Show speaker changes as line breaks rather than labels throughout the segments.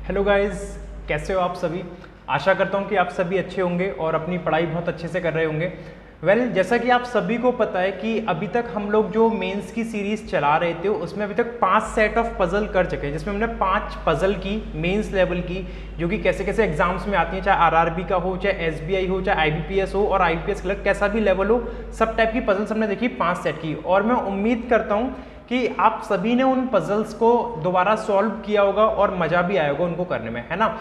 Hello guys, कैसे हो आप सभी। आशा करता हूँ कि आप सभी अच्छे होंगे और अपनी पढ़ाई बहुत अच्छे से कर रहे होंगे। जैसा कि आप सभी को पता है कि अभी तक हम लोग जो मेंस की सीरीज चला रहे थे उसमें अभी तक 5 सेट ऑफ पजल कर चुके हैं, जिसमें हमने 5 पजल की मेंस लेवल की, जो कि कैसे कैसे एग्जाम्स में आती हैं, चाहे आरआरबी का हो, चाहे एसबीआई हो, चाहे आईबीपीएस हो और आईपीएस क्लर्क, कैसा भी लेवल हो, सब टाइप की पजल्स हमने देखी 5 सेट की। और मैं उम्मीद करता हूँ कि आप सभी ने उन पजल्स को दोबारा सॉल्व किया होगा और मजा भी आया होगा उनको करने में, है ना।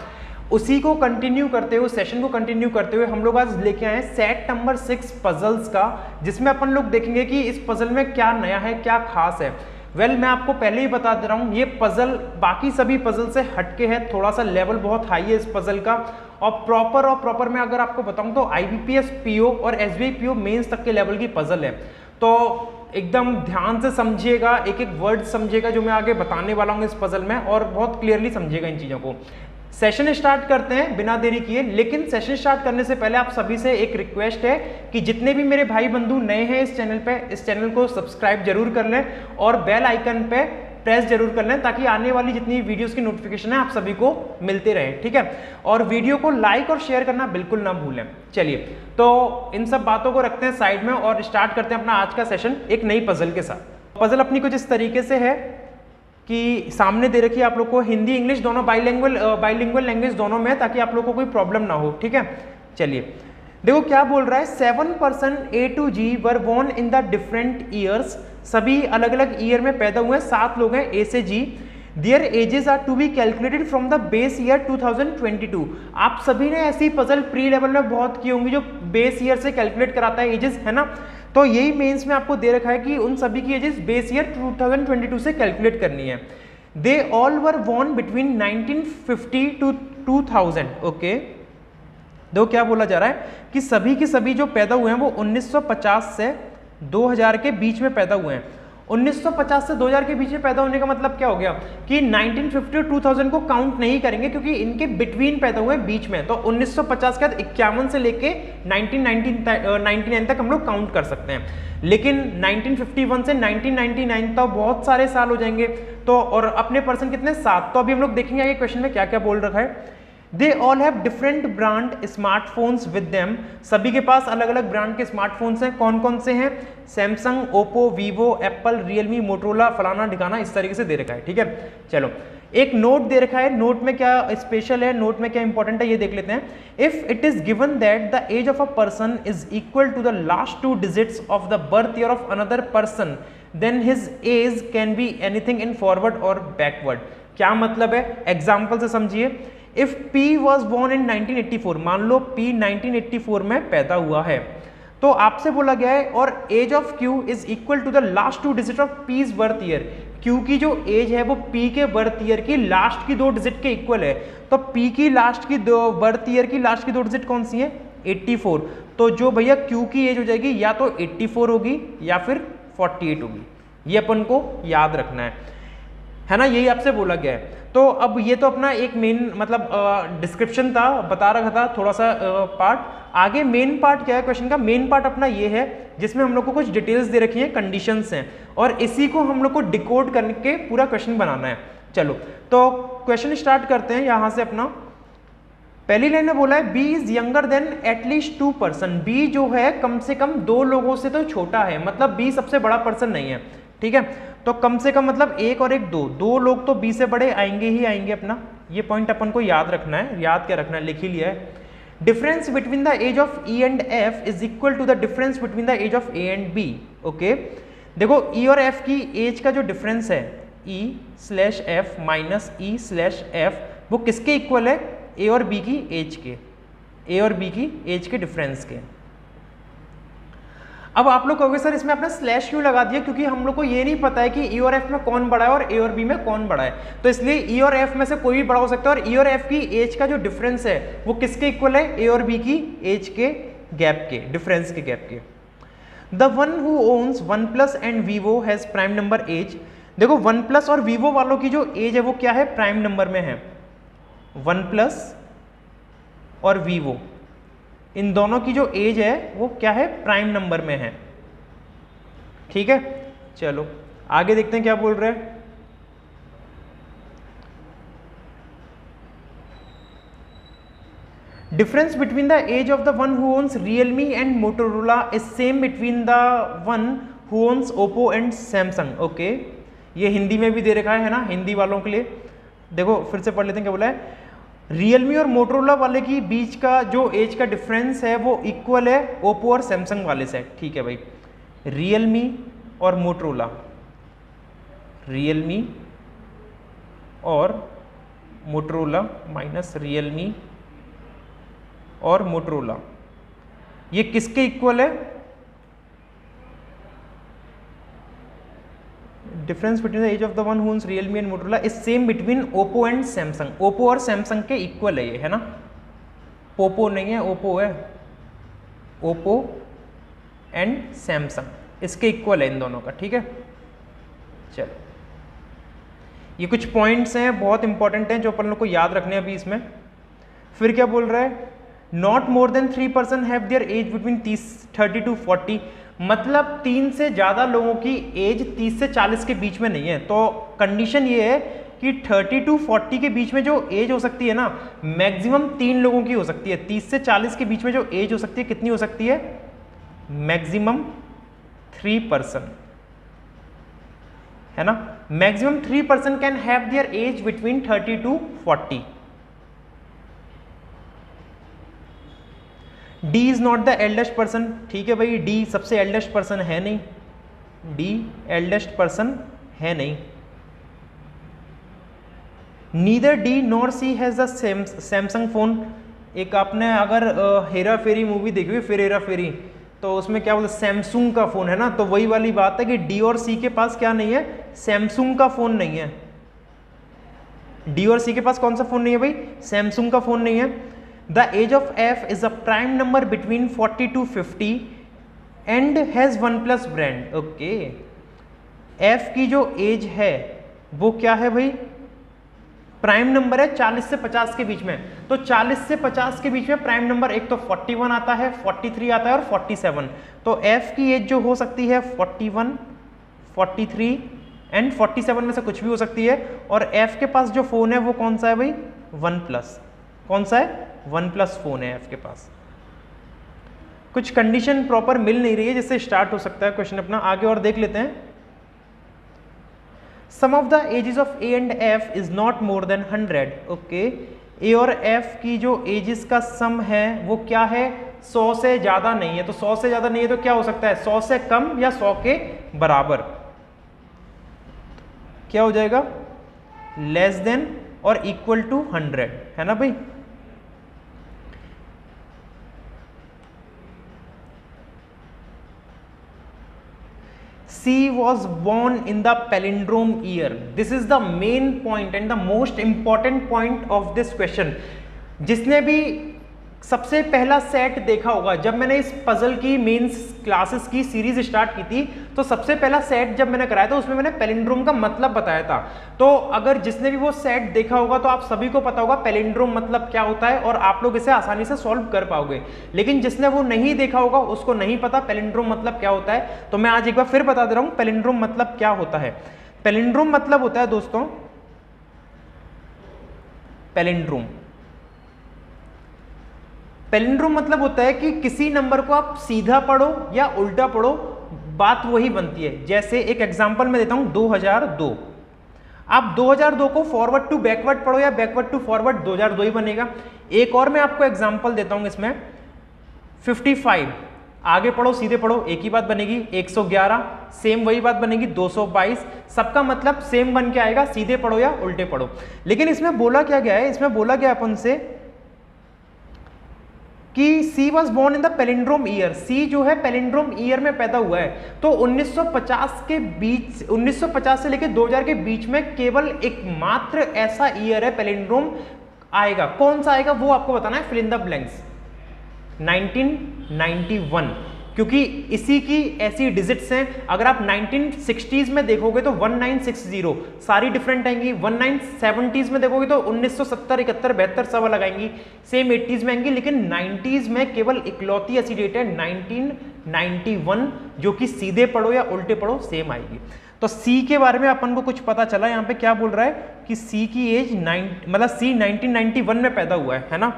उसी को कंटिन्यू करते हुए, सेशन को कंटिन्यू करते हुए हम लोग आज लेके आए सेट नंबर 6 पजल्स का, जिसमें अपन लोग देखेंगे कि इस पजल में क्या नया है, क्या खास है। मैं आपको पहले ही बता दे रहा हूं, ये पजल बाकी सभी पजल से हटके है, थोड़ा सा लेवल बहुत हाई है इस पजल का। और प्रॉपर में अगर आपको बताऊं तो आईबीपीएस पीओ और एसबीआई पीओ मेंस तक के लेवल की पजल है। तो एकदम ध्यान से समझिएगा, एक एक वर्ड समझिएगा जो मैं आगे बताने वाला हूँ इस पजल में, और बहुत क्लियरली समझिएगा इन चीज़ों को। सेशन स्टार्ट करते हैं बिना देरी किए। लेकिन सेशन स्टार्ट करने से पहले आप सभी से एक रिक्वेस्ट है कि जितने भी मेरे भाई बंधु नए हैं इस चैनल पे, इस चैनल को सब्सक्राइब जरूर कर लें और बेल आइकन पे प्रेस जरूर कर लें, ताकि आने वाली जितनी वीडियोस की नोटिफिकेशन है आप सभी को मिलते रहे, ठीक है। और वीडियो को लाइक और शेयर करना बिल्कुल ना भूलें। चलिए, तो इन सब बातों को रखते हैं साइड में और स्टार्ट करते हैं अपना आज का सेशन एक नई पजल के साथ। पजल अपनी कुछ इस तरीके से है कि सामने दे रखी है आप लोग को, हिंदी इंग्लिश दोनों बाइलिंगुअल लैंग्वेज दोनों में, ताकि आप लोग को कोई प्रॉब्लम ना हो, ठीक है। चलिए देखो क्या बोल रहा है। 7 person A to G were born in the different years, सभी अलग अलग ईयर में पैदा हुए हैं, 7 लोग हैं ए से G. Their ages are to be calculated from the base year 2022। आप सभी ने ऐसी पजल प्री लेवल में बहुत की होंगी जो बेस ईयर से कैलकुलेट कराता है एजेस, है ना। तो यही मेंस में आपको दे रखा है कि उन सभी की एजेस बेस ईयर 2022 से कैलकुलेट करनी है। They all were born between 1950 to 2000। Okay, देखो क्या बोला जा रहा है कि सभी के सभी जो पैदा हुए हैं वो 1950 से 2000 के बीच में पैदा हुए हैं। 1950 से 2000 के बीच में पैदा होने का मतलब क्या हो गया कि 1950 और 2000 को काउंट नहीं करेंगे, क्योंकि इनके बिटवीन पैदा हुए हैं, बीच में। तो 1950 के बाद 51 से लेके 1999 तक हम लोग काउंट कर सकते हैं। लेकिन 1951 से 1999 तक बहुत सारे साल हो जाएंगे। तो और अपने पर्सन कितने, 7। तो अभी हम लोग देखेंगे आगे क्वेश्चन में क्या क्या बोल रखा है। They all have different brand smartphones with them, सभी के पास अलग अलग ब्रांड के स्मार्टफोन्स हैं। कौन कौन से हैं? Samsung, Oppo, Vivo, Apple, Realme, Motorola, फलाना ठिकाना, इस तरीके से दे रखा है, ठीक है। चलो, एक नोट दे रखा है, नोट में क्या स्पेशल है, नोट में क्या इंपॉर्टेंट है ये देख लेते हैं। If it is given that the age of a person is equal to the last 2 digits of the birth year of another person, then his age can be anything in forward और backward. क्या मतलब है, example से समझिए। If P was born in 1984, मान लो P 1984 में पैदा हुआ है, तो आपसे बोला गया है और age of Q is equal to the last 2 digit of P's birth year. Q की जो एज है वो P के बर्थ ईयर की लास्ट की 2 डिजिट के इक्वल है। तो P की लास्ट की बर्थ ईयर की लास्ट की 2 डिजिट कौन सी है? 84। तो जो भैया Q की एज हो जाएगी या तो 84 होगी या फिर 48 होगी, ये अपन को याद रखना है ना, यही आपसे बोला गया है। तो अब ये तो अपना एक मेन मतलब डिस्क्रिप्शन था, बता रखा था थोड़ा सा पार्ट। आगे मेन पार्ट क्या है क्वेश्चन का? मेन पार्ट अपना ये है जिसमें हम लोग को कुछ डिटेल्स दे रखी हैं, कंडीशंस हैं, और इसी को हम लोग को डिकोड करके पूरा क्वेश्चन बनाना है। चलो, तो क्वेश्चन स्टार्ट करते हैं यहाँ से अपना। पहली लाइन में बोला है B is younger than at least 2 person. B जो है कम से कम 2 लोगों से तो छोटा है, मतलब बी सबसे बड़ा पर्सन नहीं है, ठीक है। तो कम से कम मतलब एक और एक 2 लोग तो बी से बड़े आएंगे ही आएंगे। अपना ये पॉइंट अपन को याद रखना है, याद क्या रखना है, लिख ही लिया है। Difference between the age of E and F is equal to the difference between the age of A and B. Okay, देखो ई और एफ की एज का जो डिफरेंस है, E/F माइनस E/F, वो किसके इक्वल है? ए और बी की एज के, ए और बी की एज के डिफरेंस के। अब आप लोग कहोगे सर इसमें आपने स्लैश क्यों लगा दिया, क्योंकि हम लोग को ये नहीं पता है कि ई और एफ में कौन बड़ा है और ए और बी में कौन बड़ा है। तो इसलिए ई और एफ में से कोई भी बड़ा हो सकता है, और ई और एफ की एज का जो डिफरेंस है वो किसके इक्वल है? ए और बी की एज के गैप के, डिफरेंस के गैप के। The one who owns OnePlus and Vivo has prime number age. देखो OnePlus और Vivo वालों की जो एज है वो क्या है? प्राइम नंबर में है। OnePlus और Vivo, इन दोनों की जो एज है वो क्या है? प्राइम नंबर में है, ठीक है। चलो आगे देखते हैं क्या बोल रहे हैं। Difference between the age of the one who owns Realme and Motorola is same between the one who owns Oppo and Samsung. Okay, ये हिंदी में भी दे रखा है ना, हिंदी वालों के लिए। देखो फिर से पढ़ लेते हैं क्या बोला है। रियलमी और मोटोरोला वाले की बीच का जो एज का डिफरेंस है वो इक्वल है ओप्पो और सैमसंग वाले से। ठीक है भाई, रियलमी और मोटोरोला, रियलमी और मोटोरोला माइनस रियलमी और मोटोरोला, ये किसके इक्वल है? Difference between the age of the one who owns Realme and Motorola is same between Oppo and Samsung. Oppo और सैमसंग के इक्वल है ये, है ना। पोपो नहीं है, ओप्पो है, ओप्पो एंड सैमसंग इसके इक्वल है इन दोनों का। ठीक है, चलो ये कुछ पॉइंट्स हैं बहुत इंपॉर्टेंट हैं जो अपन लोग को याद रखने हैं अभी इसमें। फिर क्या बोल रहा है? Not more than 3% have their age between 30 to 40, मतलब 3 से ज़्यादा लोगों की एज 30 से 40 के बीच में नहीं है। तो कंडीशन ये है कि 30 to 40 के बीच में जो एज हो सकती है ना, मैक्सिमम 3 लोगों की हो सकती है। 30 से 40 के बीच में जो एज हो सकती है कितनी हो सकती है? मैक्सिमम 3%, है ना। Maximum 3% can have their age between 30 to 40। D is not the eldest person. ठीक है भाई, डी सबसे एल्डेस्ट पर्सन है नहीं, डी एल्डेस्ट पर्सन है नहीं। Neither D nor C has the Samsung phone. एक आपने अगर हेरा फेरी मूवी देखी हुई, फिर हेरा फेरी, तो उसमें क्या बोलते सैमसंग का फोन है ना, तो वही वाली बात है कि डी और सी के पास क्या नहीं है? सैमसंग का फोन नहीं है। डी और सी के पास कौन सा फोन नहीं है भाई? सैमसंग का फोन नहीं है। The age of f is a prime number between 40 to 50 and has OnePlus brand। Okay, f की जो एज है वो क्या है भाई? प्राइम नंबर है 40 से 50 के बीच में। तो 40 से 50 के बीच में प्राइम नंबर एक तो 41 आता है, 43 आता है और 47। तो f की एज जो हो सकती है 41, 43 एंड 47 में से कुछ भी हो सकती है। और f के पास जो फोन है वो कौन सा है भाई? OnePlus। कौन सा है? OnePlus फोन है f के पास। कुछ कंडीशन प्रॉपर मिल नहीं रही है जिससे स्टार्ट हो सकता है क्वेश्चन अपना। आगे और देख लेते हैं। Sum of the ages of a and f is not more than 100। Okay, a और f की जो एजेस का सम है वो क्या है? 100 से ज्यादा नहीं है। तो 100 से ज्यादा नहीं है तो क्या हो सकता है? 100 से कम या 100 के बराबर। क्या हो जाएगा? लेस देन और इक्वल टू 100, है ना भाई। C was born in the palindrome year। This is the main point and the most important point of this question। जिसने भी सबसे पहला सेट देखा होगा, जब मैंने इस पजल की मेंस क्लासेस की सीरीज स्टार्ट की थी तो सबसे पहला सेट जब मैंने कराया था उसमें मैंने पैलिंड्रोम का मतलब बताया था। तो अगर जिसने भी वो सेट देखा होगा तो आप सभी को पता होगा पैलिंड्रोम मतलब क्या होता है और आप लोग इसे आसानी से सॉल्व कर पाओगे। लेकिन जिसने वो नहीं देखा होगा उसको नहीं पता पैलिंड्रोम मतलब क्या होता है। तो मैं आज एक बार फिर बता दे रहा हूं पैलिंड्रोम मतलब क्या होता है। पैलिंड्रोम मतलब होता है दोस्तों, पैलिंड्रोम पैलिंड्रोम मतलब होता है कि किसी नंबर को आप सीधा पढ़ो या उल्टा पढ़ो, बात वही बनती है। जैसे एक एग्जांपल मैं देता हूं 2002। आप 2002 को फॉरवर्ड टू बैकवर्ड पढ़ो या बैकवर्ड टू फॉरवर्ड 2002 ही बनेगा। एक और मैं आपको एग्जांपल देता हूं इसमें 55, आगे पढ़ो सीधे पढ़ो एक ही बात बनेगी। 111 सेम वही बात बनेगी। 222 सबका मतलब सेम बन के आएगा, सीधे पढ़ो या उल्टे पढ़ो। लेकिन इसमें बोला क्या गया है? इसमें बोला गया अपन से कि C was born in the palindrome year। C जो है पैलिंड्रोम ईयर में पैदा हुआ है। तो 1950 के बीच, 1950 से लेकर 2000 के बीच में केवल एकमात्र ऐसा ईयर है पैलिंड्रोम आएगा। कौन सा आएगा वो आपको बताना है, फिल इन द ब्लैंक्स। 1991, क्योंकि इसी की ऐसी डिजिट्स हैं। अगर आप 1960s में देखोगे तो 1960 सारी डिफरेंट आएंगी। 1970s में देखोगे तो 1970, 71, 72 सब अलग आएंगी। सेम 80s में आएंगी। लेकिन 90s में केवल इकलौती ऐसी डेट है 1991 जो कि सीधे पढ़ो या उल्टे पढ़ो सेम आएगी। तो C के बारे में अपन को कुछ पता चला। यहाँ पे क्या बोल रहा है कि C की एज मतलब C 1991 में पैदा हुआ है ना।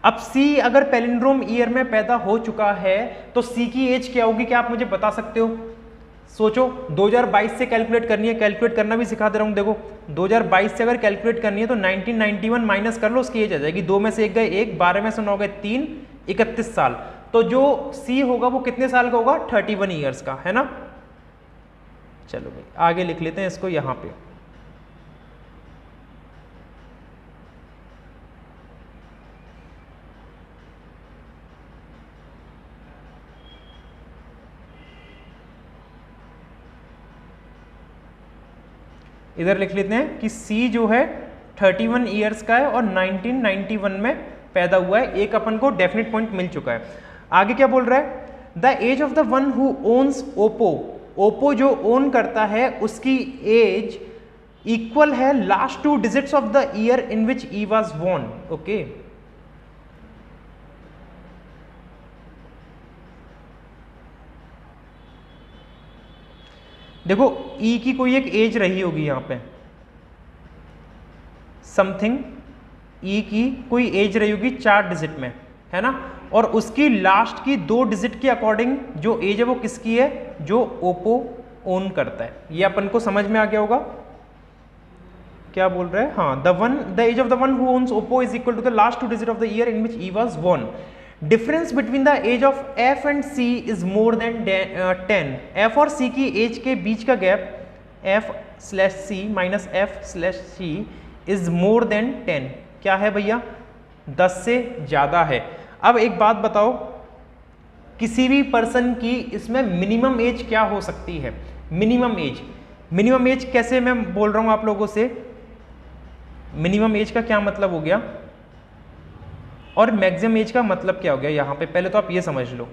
अब सी अगर पैलिंड्रोम ईयर में पैदा हो चुका है तो सी की एज क्या होगी, क्या आप मुझे बता सकते हो? सोचो, 2022 से कैलकुलेट करनी है, कैलकुलेट करना भी सिखा दे रहा हूँ। देखो 2022 से अगर कैलकुलेट करनी है तो 1991 माइनस कर लो, उसकी एज आ जाएगी। 2 में से 1 गए 1, 12 में से 9 गए 3, 31 साल। तो जो सी होगा वो कितने साल का होगा? 31 ईयर्स का, है ना। चलो भाई आगे लिख लेते हैं इसको यहाँ पे। इधर लिख लेते हैं कि C जो है 31 ईयर्स का है और 1991 में पैदा हुआ है। एक अपन को डेफिनेट पॉइंट मिल चुका है। आगे क्या बोल रहा है? The age of the one who owns Oppo, Oppo जो ओन करता है उसकी एज इक्वल है last 2 digits of the year in which E was born. Okay, देखो ई की कोई एक एज रही होगी यहाँ पे, समथिंग ई की कोई एज रही होगी 4 डिजिट में, है ना। और उसकी लास्ट की 2 डिजिट के अकॉर्डिंग जो एज है वो किसकी है? जो ओप्पो ओन करता है। ये अपन को समझ में आ गया होगा। क्या बोल रहे हैं? हाँ, the age of the one who owns Oppo is equal to the last 2 digit of the year in which E was born. Difference between the age of F and C is more than 10। F और C की age के बीच का gap f/c minus f/c is more than 10। क्या है भैया? 10 से ज्यादा है। अब एक बात बताओ, किसी भी पर्सन की इसमें मिनिमम एज क्या हो सकती है? मिनिमम एज, मिनिमम एज कैसे मैं बोल रहा हूं आप लोगों से? मिनिमम एज का क्या मतलब हो गया और मैक्सिमम एज का मतलब क्या हो गया यहां पे? पहले तो आप ये समझ लो।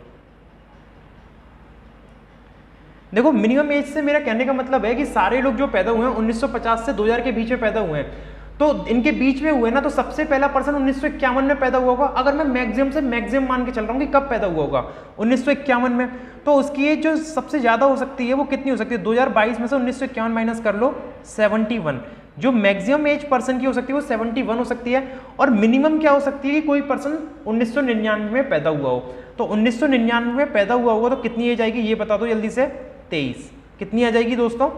देखो मिनिमम एज से मेरा कहने का मतलब है कि सारे लोग जो पैदा हुए हैं 1950 से 2000 के बीच में पैदा हुए हैं, तो इनके बीच में हुए ना, तो सबसे पहला पर्सन 1951 में पैदा हुआ होगा। अगर मैं मैक्सिमम से मैक्सिमम मान के चल रहा हूँ कि कब पैदा हुआ होगा? 1951 में। तो उसकी एज जो सबसे ज्यादा हो सकती है वो कितनी हो सकती है? 2022 में से 1951 माइनस कर लो 71। जो मैक्सिमम एज पर्सन की हो सकती है वो 71 हो सकती है। और मिनिमम क्या हो सकती है कि कोई पर्सन 1999 में पैदा हुआ हो। तो 1999 में पैदा हुआ होगा तो कितनी एज आएगी ये बता दो जल्दी से? 23। कितनी आ जाएगी दोस्तों?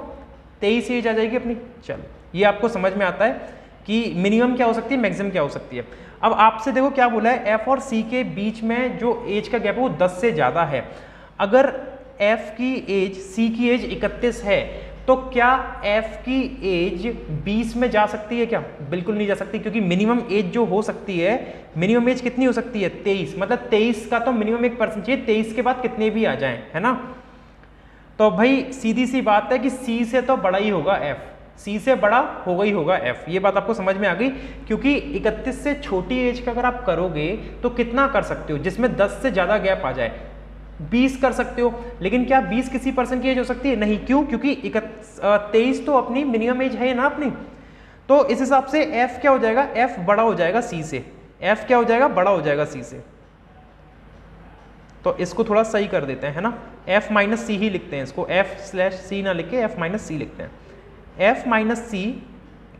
23 एज आ जाएगी अपनी। चलो ये आपको समझ में आता है कि मिनिमम क्या हो सकती है, मैक्सिमम क्या हो सकती है। अब आपसे देखो क्या बोला है, एफ और सी के बीच में जो एज का गैप है वो 10 से ज्यादा है। अगर एफ की एज, सी की एज 31 है तो क्या एफ की एज 20 में जा सकती है क्या? बिल्कुल नहीं जा सकती, क्योंकि मिनिमम एज जो हो सकती है, मिनिमम एज कितनी हो सकती है? 23। मतलब 23 का तो मिनिमम एक पर्सन चाहिए, 23 के बाद कितने भी आ जाएं, है ना। तो भाई सीधी सी बात है कि सी से तो बड़ा ही होगा एफ, सी से बड़ा होगा ही होगा एफ। ये बात आपको समझ में आ गई? क्योंकि 31 से छोटी एज का अगर आप करोगे तो कितना कर सकते हो जिसमें 10 से ज्यादा गैप आ जाए? 20 कर सकते हो। लेकिन क्या 20 किसी पर्सन की एज हो सकती है? नहीं। क्यों? क्योंकि 23 तो अपनी मिनिमम एज है ना अपनी। तो इस हिसाब से एफ क्या हो जाएगा? एफ बड़ा हो जाएगा सी से। एफ क्या हो जाएगा? बड़ा हो जाएगा सी से। तो इसको थोड़ा सही कर देते हैं, है ना। एफ माइनस सी ही लिखते हैं इसको, f/c ना लिख के एफ माइनस सी लिखते हैं। एफ माइनस सी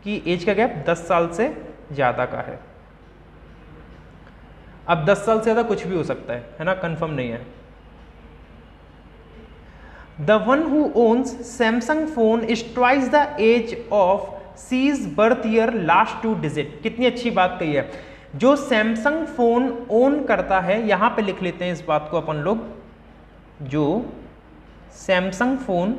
की एज का गैप 10 साल से ज्यादा का है। अब 10 साल से ज्यादा कुछ भी हो सकता है ना, कंफर्म नहीं है। The one who owns Samsung phone is twice the age of C's birth year last 2 digit. कितनी अच्छी बात कही है। जो सैमसंग फोन ओन करता है, यहां पे लिख लेते हैं इस बात को अपन लोग, जो सैमसंग फोन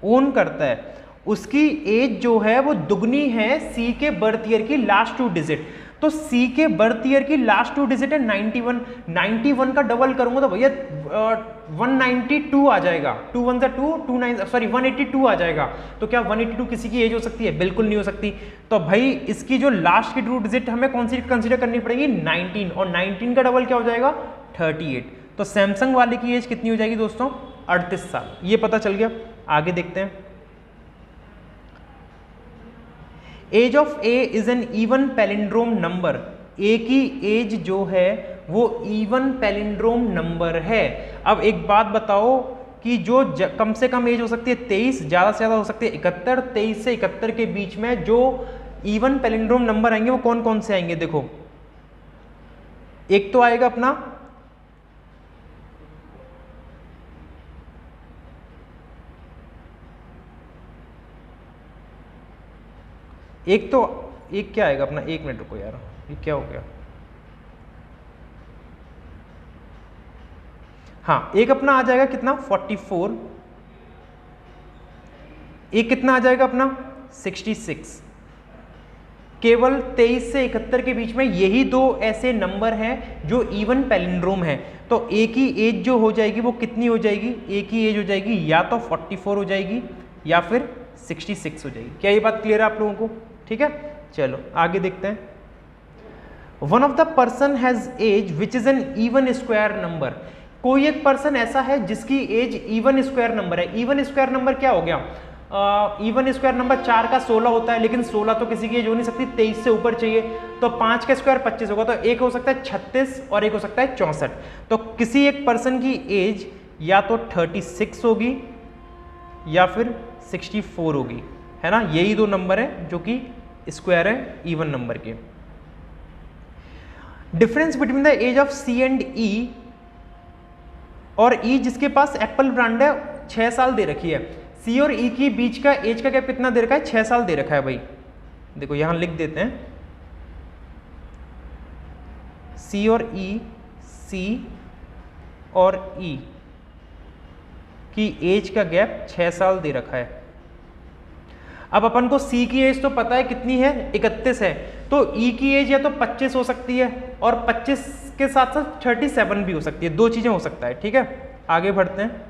ओन करता है उसकी एज जो है वो दुगनी है सी के बर्थ ईयर की लास्ट 2 डिजिट। तो सी के बर्थ ईयर की लास्ट 2 डिजिट है 91। 91 का डबल करूंगा तो भैया 192 आ जाएगा। 2 1 2 2 9 सॉरी 182 आ जाएगा। तो क्या 182 किसी की एज हो सकती है? बिल्कुल नहीं हो सकती। तो भाई इसकी जो लास्ट की 2 डिजिट हमें कौन सी कंसीडर करनी पड़ेगी? 19। और 19 का डबल क्या हो जाएगा? 38। तो सैमसंग वाले की एज कितनी हो जाएगी दोस्तों? 38 साल। ये पता चल गया। आगे देखते हैं। Age of A is an even palindrome number. A की एज जो है वो इवन पैलिंड्रोम नंबर है। अब एक बात बताओ कि जो कम से कम एज हो सकती है 23, ज्यादा से ज्यादा हो सकती है 71। 23 से 71 के बीच में जो इवन पैलिंड्रोम नंबर आएंगे वो कौन कौन से आएंगे? देखो एक तो आएगा अपना एक क्या आएगा अपना, 1 मिनट रुको यार, ये क्या हो गया। हाँ, एक अपना आ जाएगा कितना 44, एक कितना आ जाएगा अपना 66। केवल 23 से 71 के बीच में यही दो ऐसे नंबर हैं जो इवन पैलिंड्रोम है। तो ए की एज जो हो जाएगी वो कितनी हो जाएगी, ए की एज हो जाएगी या तो 44 हो जाएगी या फिर 66 हो जाएगी। क्या ये बात क्लियर है आप लोगों को? ठीक है, चलो आगे देखते हैं। One of the person has age which is an even square number. कोई एक पर्सन ऐसा है जिसकी एज इवन स्क्वायर नंबर है। इवन स्क्वायर नंबर क्या हो गया? इवन स्क्वायर नंबर 4 का 16 होता है, लेकिन 16 तो किसी की एज हो नहीं सकती, 23 से ऊपर चाहिए। तो 5 का स्क्वायर 25 होगा, तो एक हो सकता है 36 और एक हो सकता है 64। तो किसी एक पर्सन की एज या तो 36 होगी या फिर 64 होगी, है ना। यही दो नंबर है जो कि स्क्वायर है इवन नंबर के। Difference between the age of C and E, और ई जिसके पास एप्पल ब्रांड है 6 साल दे रखी है। सी और ई की बीच का एज का गैप कितना दे रखा है? 6 साल दे रखा है भाई। देखो यहां लिख देते हैं सी और ई, सी और ई की एज का गैप 6 साल दे रखा है। अब अपन को सी की एज तो पता है कितनी है, 31 है, तो ई की एज या तो 25 हो सकती है और 25 के साथ साथ 37 भी हो सकती है। दो चीजें हो सकता है। ठीक है, आगे बढ़ते हैं।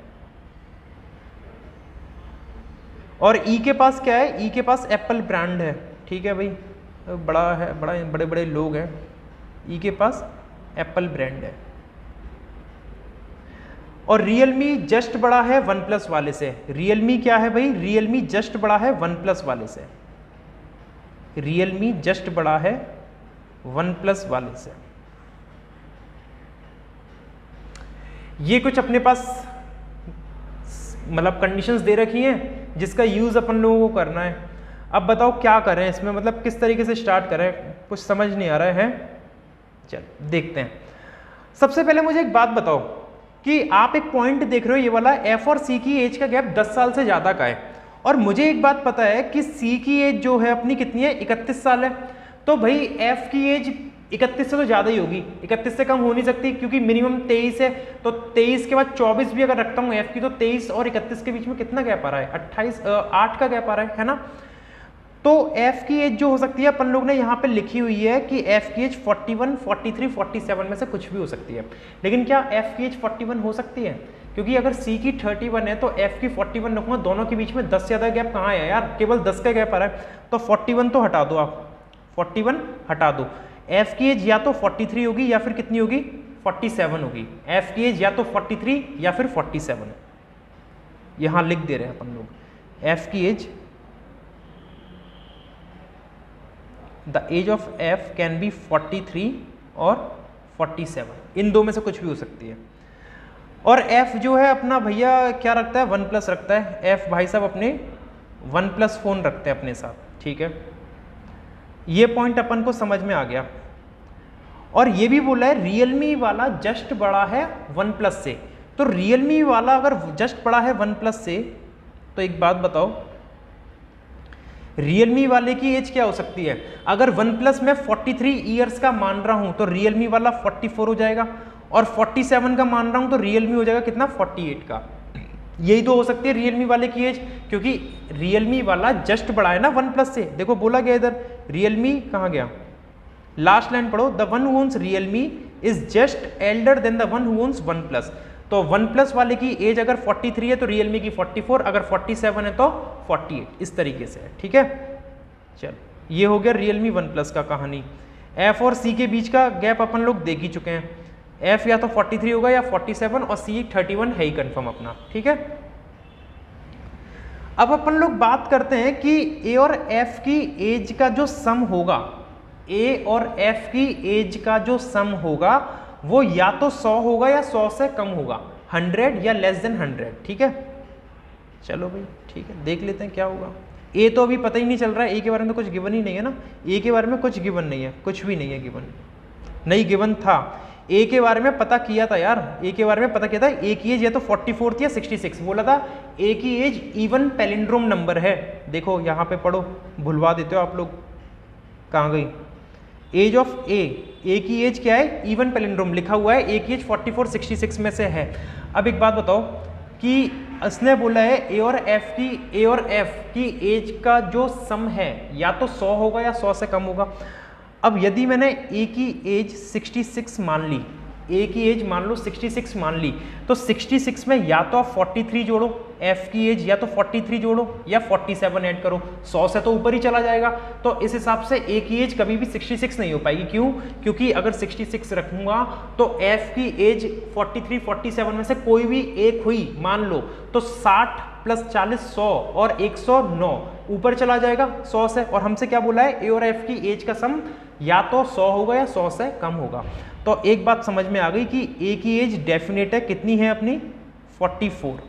और ई के पास क्या है? ई के पास एप्पल ब्रांड है। ठीक है भाई, बड़ा है, बड़े बड़े लोग हैं। ई के पास एप्पल ब्रांड है। और रियलमी जस्ट बड़ा है वन प्लस वाले से। रियलमी क्या है भाई? रियलमी जस्ट बड़ा है वन प्लस वाले से। रियलमी जस्ट बड़ा है वन प्लस वाले से। ये कुछ अपने पास मतलब कंडीशंस दे रखी हैं जिसका यूज अपन लोगों को करना है। अब बताओ क्या करें इसमें, मतलब किस तरीके से स्टार्ट करें, कुछ समझ नहीं आ रहा है। चल देखते हैं। सबसे पहले मुझे एक बात बताओ कि आप एक पॉइंट देख रहे हो, ये वाला एफ और सी की एज का गैप 10 साल से ज्यादा का है, और मुझे एक बात पता है कि सी की एज जो है अपनी कितनी है, 31 साल है। तो भाई एफ की एज 31 से तो ज्यादा ही होगी, 31 से कम हो नहीं सकती, क्योंकि मिनिमम 23 है। तो 23 के बाद 24 भी अगर रखता हूँ एफ की, तो 23 और 31 के बीच में कितना गैप आ रहा है? 8 का गैप आ रहा है ना। तो एफ की एज जो हो सकती है, अपन लोग ने यहाँ पे लिखी हुई है कि एफ की एज 41, 43, 47 में से कुछ भी हो सकती है। लेकिन क्या एफ की एज 41 हो सकती है? क्योंकि अगर सी की 31 है तो एफ की 41 रखूंगा, दोनों के बीच में 10 से ज्यादा गैप कहाँ है यार? केवल 10 का गैप आ रहा है। तो 41 तो हटा दो आप, 41 हटा दो। एफ की एज या तो 43 होगी या फिर कितनी होगी? 47 होगी। एफ की एज या तो 43 या फिर 47, यहां लिख दे रहे हैं अपन लोग। एफ की age, the age of F can be 43 और 47, इन दो में से कुछ भी हो सकती है। और एफ जो है अपना भैया क्या रखता है? वन प्लस रखता है। एफ भाई साहब अपने वन प्लस फोन रखते हैं अपने साथ। ठीक है, ये पॉइंट अपन को समझ में आ गया। और ये भी बोला है रियलमी वाला जस्ट बड़ा है वन प्लस से। तो रियलमी वाला अगर जस्ट बड़ा है वन प्लस से, तो एक बात बताओ, रियलमी वाले की एज क्या हो सकती है? अगर वन प्लस में 43 ईयर्स का मान रहा हूं तो रियलमी वाला 44 हो जाएगा, और 47 का मान रहा हूं तो रियलमी हो जाएगा कितना? 48 का। यही तो हो सकती है रियलमी वाले की एज, क्योंकि रियलमी वाला जस्ट बड़ा है ना वन प्लस से। देखो बोला गया इधर, रियलमी कहाँ गया? लास्ट लाइन पढ़ो, the one who owns Realme is just elder than the one who owns OnePlus. तो वन प्लस वाले की एज अगर 43 है तो रियलमी की 44, अगर 47 है तो 48, इस तरीके से है। ठीक है, चल ये हो गया रियलमी वन प्लस का कहानी। एफ और सी के बीच का गैप अपन लोग देख ही चुके हैं। एफ या तो 43 होगा या 47, और सी 31 है ही कंफर्म अपना। ठीक है, अब अपन लोग बात करते हैं कि ए और एफ की एज का जो सम होगा, ए और एफ की एज का जो सम होगा वो या तो 100 होगा या 100 से कम होगा, 100 या लेस देन 100। ठीक है, चलो भाई ठीक है, देख लेते हैं क्या होगा। ए तो अभी पता ही नहीं चल रहा है, ए के बारे में तो कुछ गिवन ही नहीं है ना। ए के बारे में कुछ गिवन नहीं है, कुछ भी नहीं है गिवन, नहीं गिवन था। ए के बारे में पता किया था यार, ए के बारे में पता किया था, ए की एज या तो 44 थी या 66 बोला था। ए की एज इवन पैलिंड्रोम नंबर है, देखो यहाँ पे पढ़ो, भुलवा देते हो आप लोग, कहाँ गई एज ऑफ ए की एज क्या है, इवन पैलिंड्रोम लिखा हुआ है, ए की एज 44 66 में से है। अब एक बात बताओ कि इसने बोला है ए और एफ की एज का जो सम है या तो 100 होगा या 100 से कम होगा। अब यदि मैंने ए की एज 66 मान ली, ए की एज मान लो 66 मान ली, तो 66 में या तो आप 43 जोड़ो, एफ की एज या तो 43 जोड़ो या 47 ऐड करो, 100 से तो ऊपर ही चला जाएगा। तो इस हिसाब से ए की एज कभी भी 66 नहीं हो पाएगी। क्यों? क्योंकि अगर 66 रखूंगा तो एफ की एज 43 47 में से कोई भी एक हुई मान लो, तो 60 प्लस 40 100 और 109 ऊपर चला जाएगा 100 से। और हमसे क्या बोला है, ए और एफ की एज का सम या तो 100 होगा या 100 से कम होगा। तो एक बात समझ में आ गई कि ए की एज डेफिनेट है, कितनी है अपनी 44,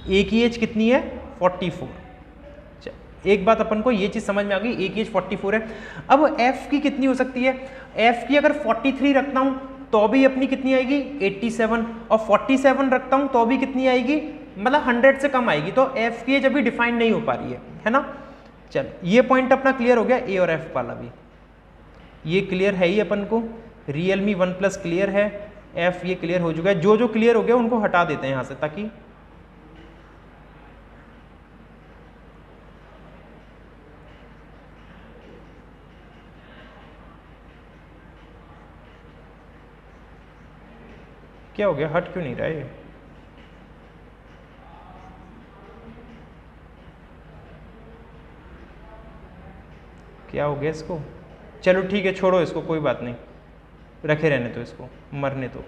ए की एज कितनी है 44। एक बात अपन को ये चीज समझ में आ गई, ए की एज 44 है। अब एफ की कितनी हो सकती है, एफ की अगर 43 रखता हूं तो भी अपनी कितनी आएगी 87, और 47 रखता हूं तो भी कितनी आएगी, मतलब 100 से कम आएगी। तो एफ की एज अभी डिफाइन नहीं हो पा रही है ना। चल ये पॉइंट अपना क्लियर हो गया, ए और एफ वाला भी ये क्लियर है ही अपन को। रियलमी वन प्लस क्लियर है, एफ ये क्लियर हो चुका है। जो जो क्लियर हो गया उनको हटा देते हैं यहां से, ताकि क्या हो गया, हट क्यों नहीं रहा है, क्या हो गया इसको। चलो ठीक है, छोड़ो इसको, कोई बात नहीं, रखे रहने तो, इसको मरने तो।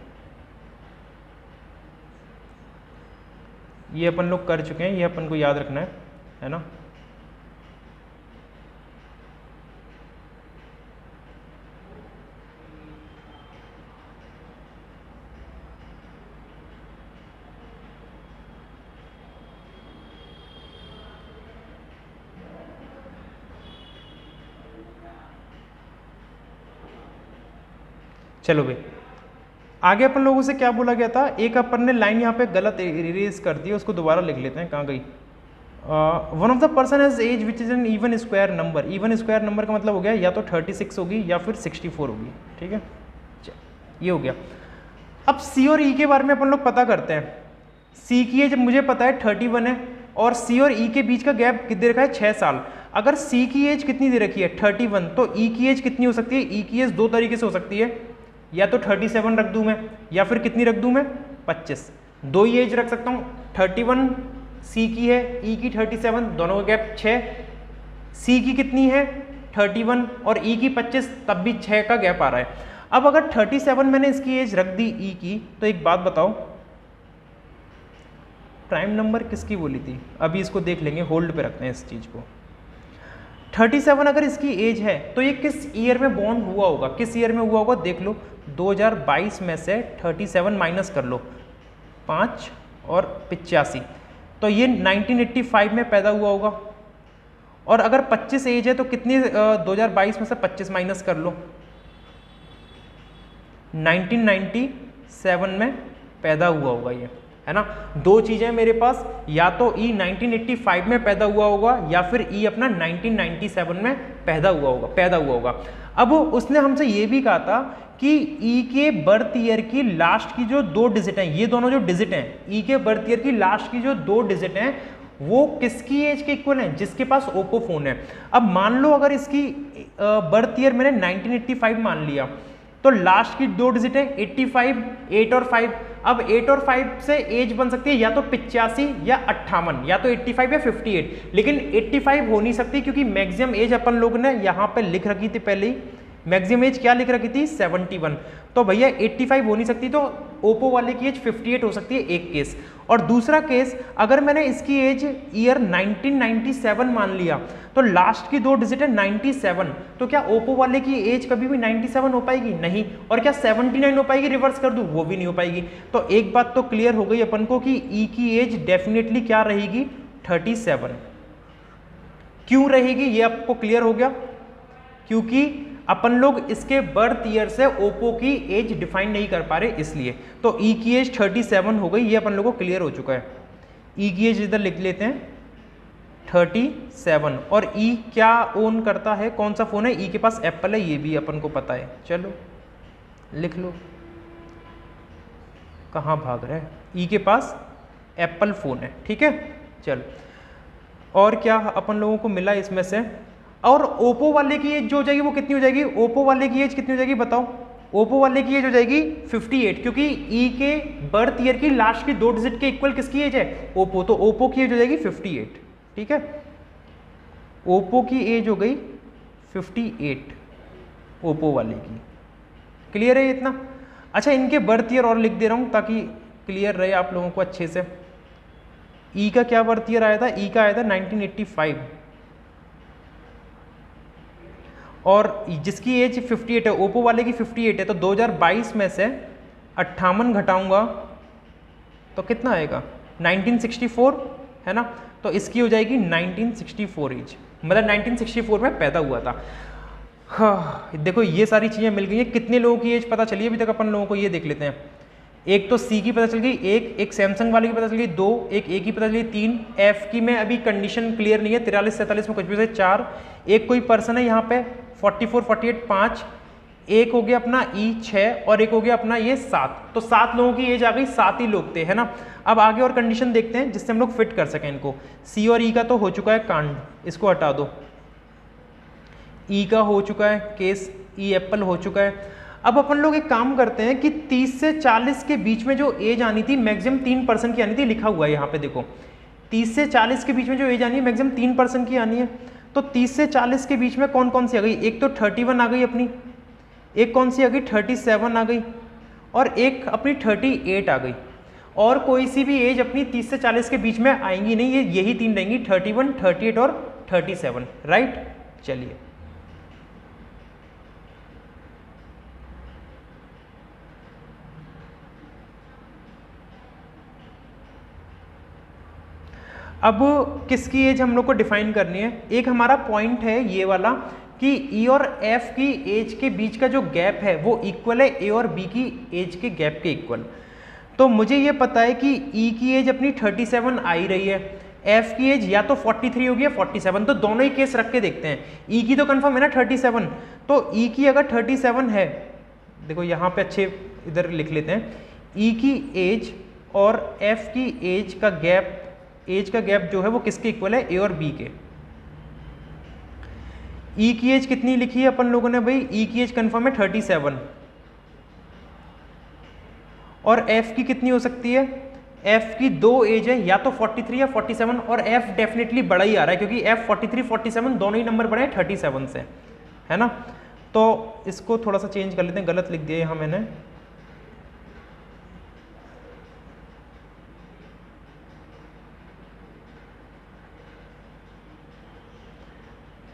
ये अपन लोग कर चुके हैं, ये अपन को याद रखना है ना। चलो भाई आगे अपन लोगों से क्या बोला गया था, एक अपन ने लाइन यहाँ पे गलत इरेज कर दी, उसको दोबारा लिख लेते हैं, कहाँ गई। One of the person has age which is an even square number. Even square number का मतलब हो गया या तो 36 होगी या फिर 64 होगी, ठीक है, ये हो गया। अब सी और ई के बारे में अपन लोग पता करते हैं। सी की एज मुझे पता है 31 है, और सी और ई के बीच का गैप कितने रखा है 6 साल। अगर सी की एज कितनी दे रखी है 31, तो ई की एज कितनी हो सकती है, ई की एज दो तरीके से हो सकती है, या तो 37 रख दूं मैं, या फिर कितनी रख दूं मैं 25। दो ही एज रख सकता हूँ, 31 सी की है, ई की 37, दोनों का गैप 6। सी की कितनी है 31 और ई की 25, तब भी 6 का गैप आ रहा है। अब अगर 37 मैंने इसकी एज रख दी ई की, तो एक बात बताओ प्राइम नंबर किसकी बोली थी, अभी इसको देख लेंगे, होल्ड पे रखते हैं इस चीज को। 37 अगर इसकी एज है तो ये किस ईयर में बॉर्न हुआ होगा, किस ईयर में हुआ होगा देख लो। 2022 में से 37 माइनस कर लो, 5 और 85, तो ये 1985 में पैदा हुआ होगा। और अगर 25 एज है तो कितनी 2022 में से 25 माइनस कर लो, 1997 में पैदा हुआ होगा ये, है ना। दो चीजें मेरे पास, या तो ई 1985 में पैदा हुआ होगा या फिर ई अपना 1997 में पैदा हुआ होगा। अब उसने हमसे ये भी कहा था कि ई के बर्थ ईयर की लास्ट की जो 2 डिजिट हैं, ये दोनों जो डिजिट हैं, ई के बर्थ ईयर की लास्ट की जो 2 डिजिट हैं वो किसकी एज के इक्वल हैं, जिसके पास ओप्पो फोन है। अब मान लो अगर इसकी बर्थ ईयर मैंने 1985 मान लिया, तो लास्ट की 2 डिजिट है 85, 8 और 5। अब 8 और 5 से एज बन सकती है या तो 85 या 58, या तो 85 या 58, लेकिन 85 हो नहीं सकती क्योंकि मैक्सिमम एज अपन लोग ने यहाँ पे लिख रखी थी पहले ही, मैक्सिमम एज क्या लिख रखी थी 71। तो भैया 85 हो नहीं सकती, तो ओप्पो वाले की एज 58 हो सकती है, एक केस। और दूसरा केस, अगर मैंने इसकी एज ईयर 1997 मान लिया, तो लास्ट की 2 डिजिट है 97, तो क्या ओप्पो वाले की एज कभी भी 97 हो पाएगी? नहीं। और क्या 79 हो पाएगी? रिवर्स कर दूं, वो भी नहीं हो पाएगी। तो एक बात तो क्लियर हो गई अपन को कि ई की एज डेफिनेटली क्या रहेगी 37। क्यों रहेगी ये आपको क्लियर हो गया, क्योंकि अपन लोग इसके बर्थ ईयर से ओप्पो की एज डिफाइन नहीं कर पा रहे, इसलिए तो ई की एज 37 हो गई, ये अपन लोगों को क्लियर हो चुका है। ई की एज इधर लिख लेते हैं 37। और ई क्या ओन करता है, कौन सा फोन है, ई के पास एप्पल है, ये भी अपन को पता है, चलो लिख लो। कहाँ भाग रहा है, ई के पास एप्पल फोन है, ठीक है। चलो और क्या अपन लोगों को मिला इसमें से, और ओप्पो वाले की एज जो हो जाएगी वो कितनी हो जाएगी, ओप्पो वाले की एज कितनी हो जाएगी बताओ। ओप्पो वाले की एज हो जाएगी 58, क्योंकि ई के बर्थ ईयर की लास्ट की 2 डिजिट के इक्वल किसकी एज है, ओप्पो, तो ओप्पो की एज हो जाएगी 58, ठीक है। ओप्पो की एज हो गई 58 ओप्पो वाले की, क्लियर है इतना। अच्छा इनके बर्थ ईयर और लिख दे रहा हूं ताकि क्लियर रहे आप लोगों को अच्छे से। ई का क्या बर्थ ईयर आया था, ई का आया था 1985, और जिसकी एज 58 है, ओप्पो वाले की 58 है, तो 2022 में से 58 घटाऊंगा तो कितना आएगा 1964, है ना। तो इसकी हो जाएगी 1964 एज, मतलब 1964 में पैदा हुआ था। हाँ देखो ये सारी चीज़ें मिल गई हैं। कितने लोगों की एज पता चली अभी तक अपन लोगों को, ये देख लेते हैं। एक तो सी की पता चल गई, एक सैमसंग वाले की पता चल गई, 2 एक ए की पता चल गई, 3 एफ की में अभी कंडीशन क्लियर नहीं है, 43-47 में कुछ भी से 4, एक कोई पर्सन है यहाँ पे 44-48 5, एक हो गया अपना ई 6, और एक हो गया अपना ये 7, तो 7 लोगों की एज आ गई, 7 ही लोग थे, है ना। अब आगे और कंडीशन देखते हैं जिससे हम लोग फिट कर सकें इनको। सी और ई का तो हो चुका है कांड, इसको हटा दो। ई का हो चुका है केस, ई एप्पल हो चुका है। अब अपन लोग एक काम करते हैं कि 30 से 40 के बीच में जो एज आनी थी मैक्सिमम 3% की आनी थी, लिखा हुआ है यहाँ पे देखो। 30 से 40 के बीच में जो एज आनी है मैक्सिमम 3% की आनी है। तो 30 से 40 के बीच में कौन कौन सी आ गई, एक तो 31 आ गई अपनी, एक कौन सी आ गई 37 आ गई, और एक अपनी 38 आ गई। और कोई सी भी एज अपनी 30 से 40 के बीच में आएंगी नहीं, ये यही 3 रहेंगी 31, 38 और 37, राइट। चलिए अब किसकी एज हम लोग को डिफाइन करनी है। एक हमारा पॉइंट है ये वाला कि ई और एफ की एज के बीच का जो गैप है वो इक्वल है ए और बी की एज के गैप के इक्वल। तो मुझे ये पता है कि ई की एज अपनी 37 आ ही रही है, एफ की एज या तो 43 होगी या 47, तो दोनों ही केस रख के देखते हैं। ई की तो कंफर्म है ना 37, तो ई की अगर 37 है, देखो यहाँ पे अच्छे इधर लिख लेते हैं, ई की एज और एफ की एज का गैप जो है वो किसके इक्वल है, ए और बी के। ई की एज कितनी लिखी है अपन लोगों ने भाई, ई की एज कंफर्म है 37, और एफ की कितनी हो सकती है, एफ की 2 एज है, या तो 43 या 47, और एफ डेफिनेटली बड़ा ही आ रहा है क्योंकि एफ 43 47 दोनों ही नंबर बड़े हैं 37 से, है ना। तो इसको थोड़ा सा चेंज कर लेते हैं, गलत लिख दिया यहाँ मैंने।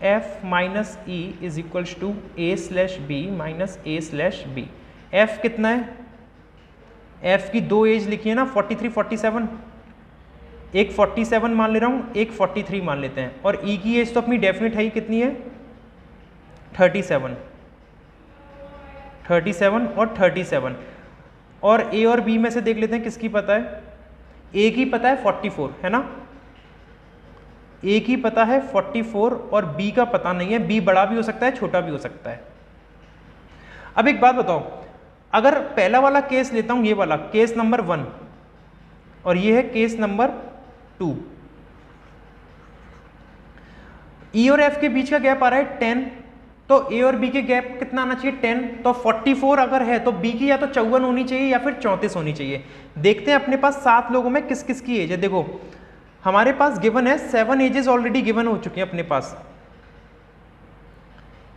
F minus E is equals to A slash B minus A slash B. F कितना है, एफ की 2 एज लिखी है ना 43 47, एक 47 मान ले रहा हूँ, एक 43 मान लेते हैं, और ई की एज तो अपनी डेफिनेट है ही, कितनी है 37 और 37, और ए और बी में से देख लेते हैं किसकी पता है, ए की पता है 44, है ना, ए की पता है 44 और बी का पता नहीं है, बी बड़ा भी हो सकता है छोटा भी हो सकता है। अब एक बात बताओ, अगर पहला वाला केस लेता हूं, ये वाला केस नंबर 1, और ये है केस नंबर 2, ई और एफ के बीच का गैप आ रहा है 10, तो ए और बी के गैप कितना आना चाहिए 10, तो 44 अगर है तो बी की या तो 54 होनी चाहिए या फिर 34 होनी चाहिए। देखते हैं अपने पास 7 लोगों में किस किस की एज है। देखो हमारे पास गिवन है 7 एजेस ऑलरेडी गिवन हो चुकी हैं अपने पास,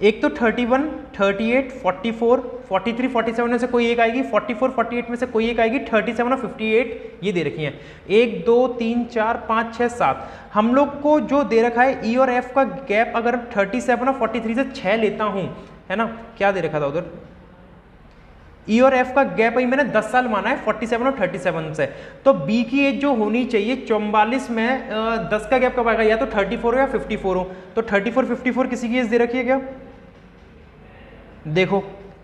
एक तो 31, 38, 44, 43, 47 में से कोई एक आएगी, 44, 48 में से कोई एक आएगी, 37 और 58 ये दे रखी हैं। 1 2 3 4 5 6 7 हम लोग को जो दे रखा है ई और एफ का गैप अगर 37 और 43 से 6 लेता हूं, है ना, क्या दे रखा था उधर, ई और एफ का गैप ही मैंने 10 साल माना है 47 और 37 से, तो बी की एज जो होनी चाहिए 44 में 10 का गैप कब आएगा, या तो 34 हो या 54 हो, तो 34 54 किसी की एज दे रखी है क्या, देखो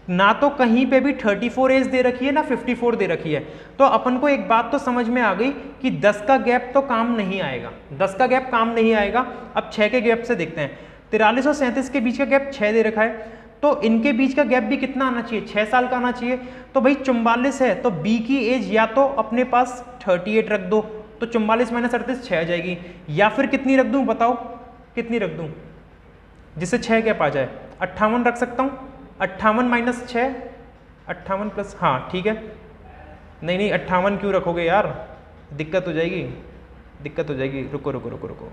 ना तो कहीं पे भी 34 एज दे रखी है ना 54 दे रखी है, तो अपन को एक बात तो समझ में आ गई कि 10 का गैप तो काम नहीं आएगा, 10 का गैप काम नहीं आएगा। अब 6 के गैप से देखते हैं, 43 और 37 के बीच का गैप 6 दे रखा है, तो इनके बीच का गैप भी कितना आना चाहिए, 6 साल का आना चाहिए। तो भाई 44 है तो बी की एज या तो अपने पास 38 रख दो, तो 44 माइनस 38 6 आ जाएगी, या फिर कितनी रख दूं बताओ, कितनी रख दूं जिससे 6 गैप आ जाए, 58 रख सकता हूं, 58 माइनस 6, 58 प्लस, हाँ ठीक है, नहीं नहीं 58 क्यों रखोगे यार, दिक्कत हो जाएगी, दिक्कत हो जाएगी, रुको रुको रुको रुको,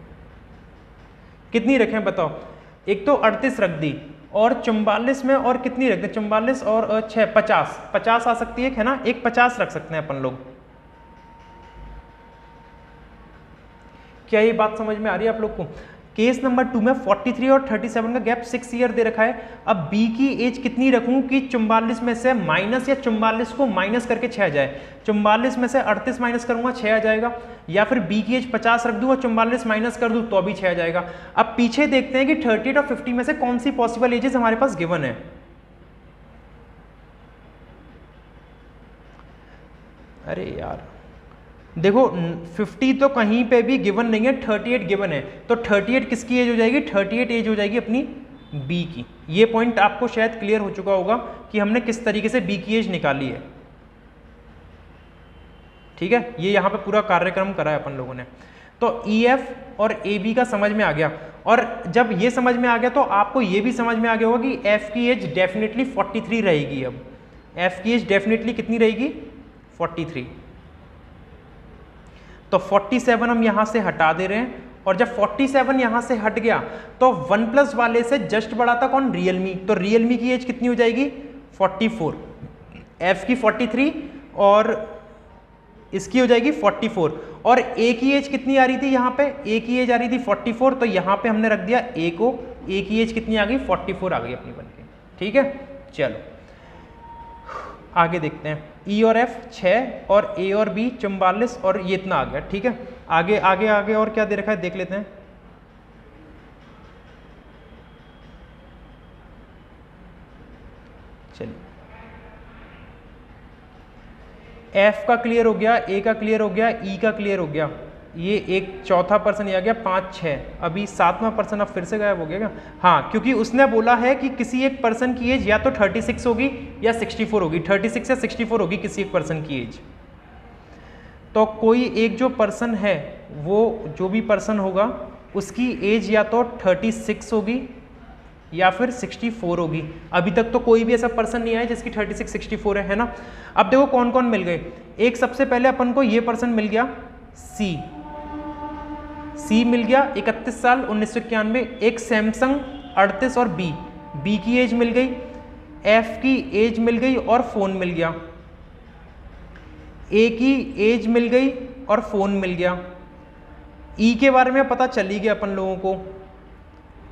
कितनी रखें बताओ, एक तो 38 रख दी और 44 में और कितनी रख दें, 44 और 6 50, 50 आ सकती है ना, एक 50 रख सकते हैं अपन लोग। क्या ये बात समझ में आ रही है आप लोग को? केस नंबर 2 में 43 और 37 का गैप 6 ईयर दे रखा है। अब बी की एज कितनी रखूं कि 44 में से माइनस, या 44 को माइनस करके 6 आ जाए, 44 में से 38 माइनस करूंगा 6 आ जाएगा, या फिर बी की एज 50 रख दूं और 44 माइनस कर दूं तो भी 6 आ जाएगा। अब पीछे देखते हैं कि 38 और 50 में से कौन सी पॉसिबल एजेस हमारे पास गिवन है। अरे यार देखो 50 तो कहीं पे भी गिवन नहीं है, 38 गिवन है, तो 38 किसकी एज हो जाएगी, 38 एज हो जाएगी अपनी बी की। ये पॉइंट आपको शायद क्लियर हो चुका होगा कि हमने किस तरीके से बी की एज निकाली है, ठीक है। ये यहाँ पे पूरा कार्यक्रम करा है अपन लोगों ने। तो ई एफ और ए बी का समझ में आ गया, और जब ये समझ में आ गया तो आपको ये भी समझ में आ गया होगा कि एफ की एज डेफिनेटली 43 रहेगी। अब एफ की एज डेफिनेटली कितनी रहेगी, 43। तो 47 हम यहां से हटा दे रहे हैं, और जब 47 यहां से हट गया तो OnePlus वाले से जस्ट बड़ा था कौन, Realme, तो Realme की एज कितनी हो जाएगी 44, एफ की 43 और इसकी हो जाएगी 44, और ए की एज कितनी आ रही थी, यहाँ पे ए की एज आ रही थी 44, तो यहाँ पे हमने रख दिया ए को, ए की एज कितनी आ गई 44 आ गई अपनी बनके, ठीक है। चलो आगे देखते हैं, ई और एफ 6 और ए और बी 44 और ये इतना आ गया, ठीक है। आगे आगे आगे और क्या दे रखा है देख लेते हैं। चलिए एफ का क्लियर हो गया, ए का क्लियर हो गया, ई का क्लियर हो गया, ये एक चौथा पर्सन आ गया 5 6, अभी 7वां पर्सन अब फिर से गायब हो गया क्या, हाँ क्योंकि उसने बोला है कि किसी एक पर्सन की एज या तो 36 होगी या 64 होगी, 36 या 64 होगी किसी एक पर्सन की एज। तो कोई एक जो पर्सन है, वो जो भी पर्सन होगा उसकी एज या तो 36 होगी या फिर 64 होगी। अभी तक तो कोई भी ऐसा पर्सन नहीं आया जिसकी 36 64 है ना। अब देखो कौन कौन मिल गए, एक सबसे पहले अपन को ये पर्सन मिल गया सी मिल गया 31 साल 1991, एक सैमसंग 38 और बी की एज मिल गई, एफ की एज मिल गई और फोन मिल गया, ए की एज मिल गई और फोन मिल गया, ई के बारे में पता चल ही गया अपन लोगों को,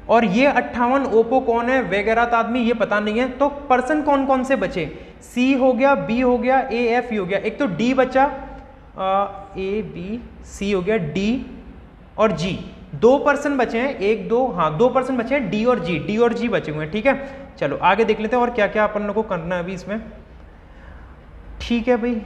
और ये 58 ओप्पो कौन है वगैरह आदमी ये पता नहीं है। तो पर्सन कौन कौन से बचे, सी हो गया, बी हो गया, ए एफ हो गया, एक तो डी बचा, ए बी सी हो गया, डी और जी, 2 पर्सन बचे हैं, 1 2 हाँ 2 पर्सन बचे हैं, डी और जी बचे हुए हैं, ठीक है। चलो आगे देख लेते हैं और क्या क्या अपन लोगों को करना है अभी इसमें, ठीक है भाई।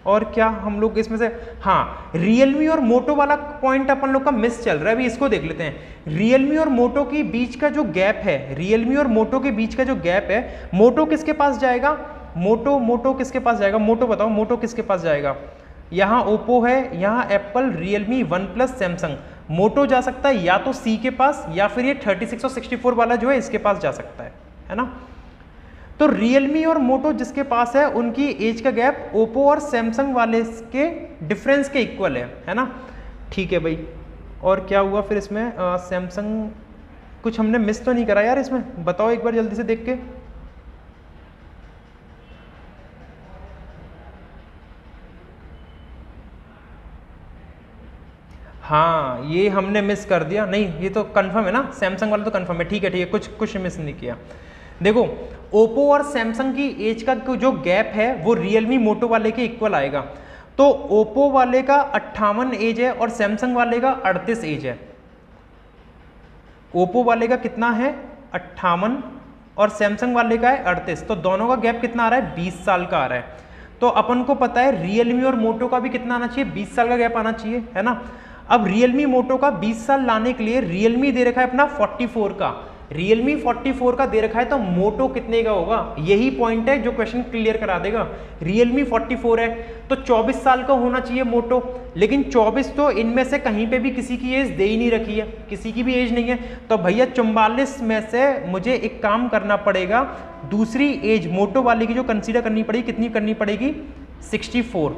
और क्या हम लोग इसमें से, हाँ रियलमी और मोटो वाला पॉइंट अपन लोग का मिस चल रहा है, अभी इसको देख लेते हैं। रियलमी और मोटो के बीच का जो गैप है, रियलमी और मोटो के बीच का जो गैप है, मोटो किसके पास जाएगा, मोटो किसके पास जाएगा, मोटो बताओ, मोटो किसके पास जाएगा, यहाँ ओप्पो है, यहाँ एप्पल, रियलमी, OnePlus, सैमसंग, मोटो जा सकता है या तो सी के पास या फिर ये 36 और 64 वाला जो है इसके पास जा सकता है ना। तो रियलमी और मोटो जिसके पास है उनकी एज का गैप ओप्पो और सैमसंग वाले के डिफरेंस के इक्वल है ना, ठीक है भाई। और क्या हुआ फिर इसमें, सैमसंग कुछ हमने मिस तो नहीं करा यार इसमें, बताओ एक बार जल्दी से देख के। हाँ ये हमने मिस कर दिया, नहीं ये तो कंफर्म है ना, सैमसंग वाला तो कंफर्म है, ठीक है कुछ मिस नहीं किया। देखो ओप्पो और सैमसंग की एज का जो गैप है वो रियलमी मोटो वाले के इक्वल आएगा। तो ओप्पो वाले का 58 एज है और सैमसंग वाले का 38 एज है। ओप्पो वाले का कितना है 58 और सैमसंग वाले का है 38, तो दोनों का गैप कितना आ रहा है 20 साल का आ रहा है। तो अपन को पता है रियलमी और मोटो का भी कितना आना चाहिए 20 साल का गैप आना चाहिए, है ना। अब रियलमी मोटो का 20 साल लाने के लिए रियलमी दे रखा है अपना 44 का, रियलमी 44 का दे रखा है, तो मोटो कितने का होगा, यही पॉइंट है जो क्वेश्चन क्लियर करा देगा। रियलमी 44 है तो 24 साल का होना चाहिए मोटो, लेकिन 24 तो इनमें से कहीं पे भी किसी की एज दे ही नहीं रखी है, किसी की भी एज नहीं है। तो भैया 44 में से मुझे एक काम करना पड़ेगा, दूसरी एज मोटो वाले की जो कंसीडर करनी पड़ेगी, कितनी करनी पड़ेगी 64,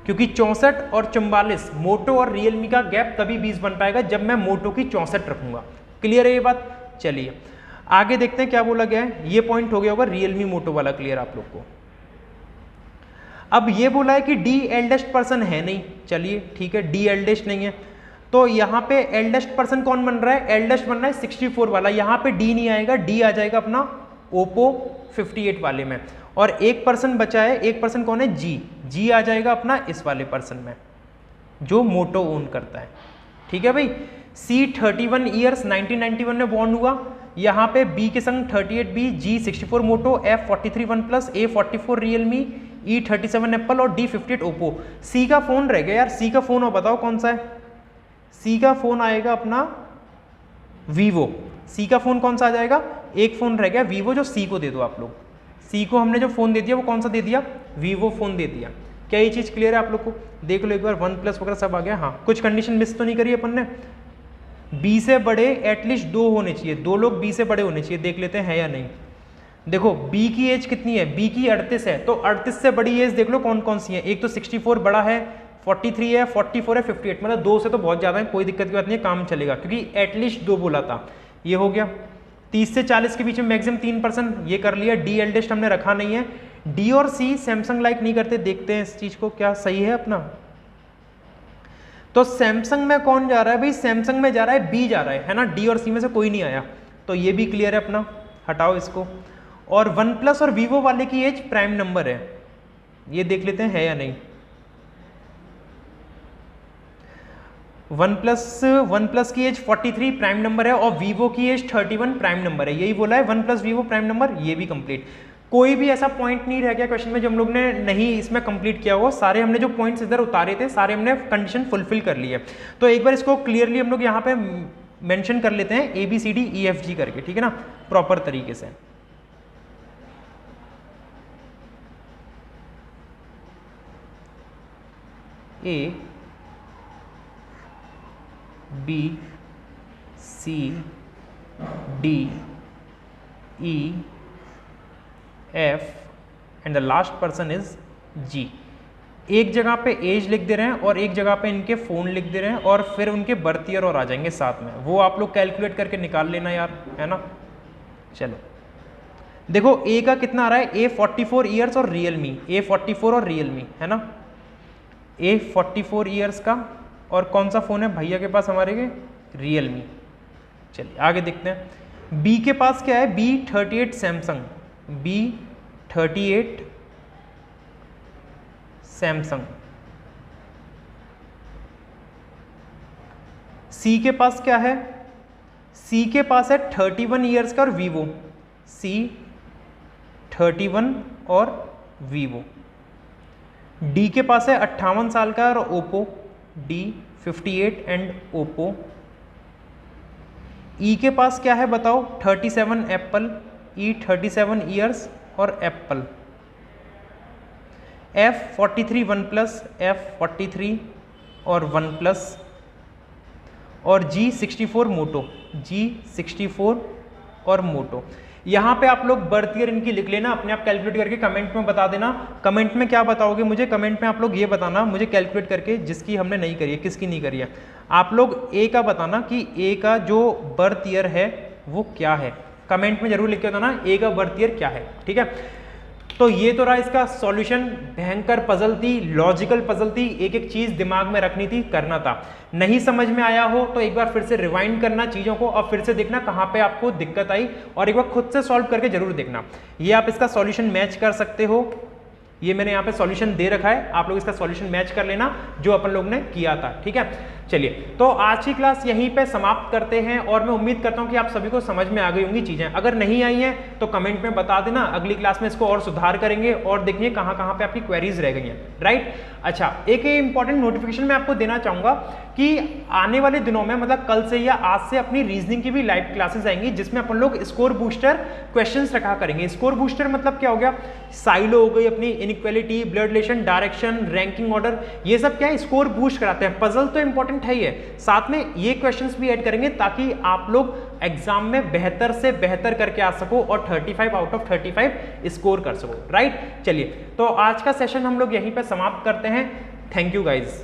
क्योंकि 64 और 44 मोटो और रियलमी का गैप तभी 20 बन पाएगा जब मैं मोटो की 64 रखूंगा। क्लियर है ये बात। चलिए आगे देखते हैं क्या बोला गया है। ये पॉइंट हो गया होगा रियलमी मोटो वाला क्लियर आप लोग को। अब ये बोला है कि डी एल्डेस्ट पर्सन है नहीं, चलिए ठीक है डी एल्डेस्ट नहीं है, तो यहाँ पे एल्डेस्ट पर्सन कौन बन रहा है, एल्डेस्ट बन रहा है 64 वाला, यहाँ पे डी नहीं आएगा, डी आ जाएगा अपना ओप्पो 58 वाले में, और एक पर्सन बचा है, एक पर्सन कौन है जी, जी आ जाएगा अपना इस वाले पर्सन में जो मोटो ओन करता है। ठीक है भाई। सी 31 ईयर्स 1991 में बॉर्न हुआ, यहाँ पे बी के संग 38 बी, जी 64 मोटो, एफ 43 वन प्लस, ए 44 रियलमी, ई 37 एप्पल और डी 58 ओप्पो। सी का फोन रह गया यार, सी का फोन और बताओ कौन सा है। सी का फोन आएगा अपना वीवो, सी का फोन कौन सा आ जाएगा, एक फोन रह गया वीवो, जो सी को दे दो आप लोग। सी को हमने जो फोन दे दिया वो कौन सा दे दिया, वीवो फोन दे दिया। क्या ये चीज क्लियर है आप लोग को, देख लो एक बार, वन प्लस वगैरह सब आ गया। हाँ कुछ कंडीशन मिस तो नहीं करी अपन ने, बी से बड़े एटलीस्ट 2 होने चाहिए, 2 लोग बी से बड़े होने चाहिए, देख लेते हैं है या नहीं। देखो बी की एज कितनी है, बी की 38 है, तो 38 से बड़ी एज देख लो कौन कौन सी है, एक तो 64 बड़ा है, 43 है, 44 है, 58, मतलब 2 से तो बहुत ज़्यादा है, कोई दिक्कत की बात नहीं है, काम चलेगा, क्योंकि एटलीस्ट 2 बोला था। ये हो गया। 30 से 40 के बीच में मैक्सिमम 3%, ये कर लिया। डी एल्डेस्ट हमने रखा नहीं है। डी और सी सैमसंग लाइक नहीं करते, देखते हैं इस चीज़ को क्या सही है अपना। तो सैमसंग में कौन जा रहा है भाई, सैमसंग में जा रहा है बी जा रहा है ना, डी और सी में से कोई नहीं आया, तो ये भी क्लियर है अपना, हटाओ इसको। और वन प्लस और वीवो वाले की एज प्राइम नंबर है, ये देख लेते हैं है या नहीं। वन प्लस की एज 43 प्राइम नंबर है, और वीवो की एज 31 प्राइम नंबर है, यही बोला है one plus Vivo prime number, ये भी कंप्लीट। कोई भी ऐसा पॉइंट नहीं रह गया क्वेश्चन में जो हम लोग ने नहीं इसमें कंप्लीट किया हुआ, सारे हमने जो पॉइंट्स इधर उतारे थे सारे हमने कंडीशन फुलफिल कर ली है। तो एक बार इसको क्लियरली हम लोग यहाँ पे मेंशन कर लेते हैं ABCDEFG करके, ठीक है ना, प्रॉपर तरीके से। A B C D E F and the last person is G। एक जगह पे एज लिख दे रहे हैं और एक जगह पे इनके फोन लिख दे रहे हैं, और फिर उनके बर्थ ईयर और आ जाएंगे साथ में, वो आप लोग कैलकुलेट करके निकाल लेना यार, है ना। चलो देखो ए का कितना आ रहा है, ए 44 ईयर्स और रियलमी, ए 44 और रियलमी, है ना, ए 44 ईयर्स का, और कौन सा फोन है भैया के पास हमारे के, रियलमी। चलिए आगे देखते हैं। बी के पास क्या है, बी 38 सैमसंग, बी 38 सैमसंग। सी के पास क्या है, सी के पास है 31 ईयर्स का और वीवो, सी 31 और वीवो। डी के पास है 58 साल का और ओप्पो, डी 58 एंड ओप्पो। ई के पास क्या है बताओ, 37 एप्पल, ई 37 ईयर्स और Apple. F 43 one plus, F 43 और वन प्लस, और जी 64 मोटो, जी 64 और मोटो। यहाँ पे आप लोग बर्थ ईयर इनकी लिख लेना, अपने आप कैलकुलेट करके कमेंट में बता देना। कमेंट में क्या बताओगे मुझे, कमेंट में आप लोग ये बताना मुझे कैलकुलेट करके, जिसकी हमने नहीं करी है, किसकी नहीं करी है। आप लोग ए का बताना कि ए का जो बर्थ ईयर है वो क्या है, कमेंट में जरूर लिख के बताना ए का बर्थ ईयर क्या है, ठीक है। तो ये तो रहा इसका सॉल्यूशन, भयंकर पजल थी, लॉजिकल पजल थी, एक एक चीज दिमाग में रखनी थी, करना था। नहीं समझ में आया हो तो एक बार फिर से रिवाइंड करना चीजों को, और फिर से देखना कहाँ पे आपको दिक्कत आई, और एक बार खुद से सॉल्व करके जरूर देखना। ये आप इसका सॉल्यूशन मैच कर सकते हो, ये मैंने यहाँ पे सॉल्यूशन दे रखा है, आप लोग इसका सॉल्यूशन मैच कर लेना जो अपन लोग ने किया था, ठीक है। चलिए, तो आज की क्लास यहीं पे समाप्त करते हैं और मैं उम्मीद करता हूं कि आप सभी को समझ में आ गई होंगी चीजें। अगर नहीं आई हैं तो कमेंट में बता देना, अगली क्लास में इसको और सुधार करेंगे और देखिए कहां कहां पे आपकी क्वेरीज रह गई हैं, राइट। अच्छा, एक इंपॉर्टेंट नोटिफिकेशन मैं आपको देना चाहूंगा कि आने वाले दिनों में मतलब कल से या आज से अपनी रीजनिंग की भी लाइव क्लासेस आएंगी, जिसमें अपन लोग स्कोर बूस्टर क्वेश्चंस रखा करेंगे। स्कोर बूस्टर मतलब क्या हो गया, साइलो हो गई अपनी, inequality, blood relation, direction, ranking order, ये सब क्या है स्कोर बूस्ट कराते हैं। पजल तो इंपॉर्टेंट है ही है, साथ में ये क्वेश्चंस भी ऐड करेंगे ताकि आप लोग एग्जाम में बेहतर से बेहतर करके आ सको और 35 आउट ऑफ 35 स्कोर कर सको, राइट। चलिए, तो आज का सेशन हम लोग यहीं पे समाप्त करते हैं। Thank you guys.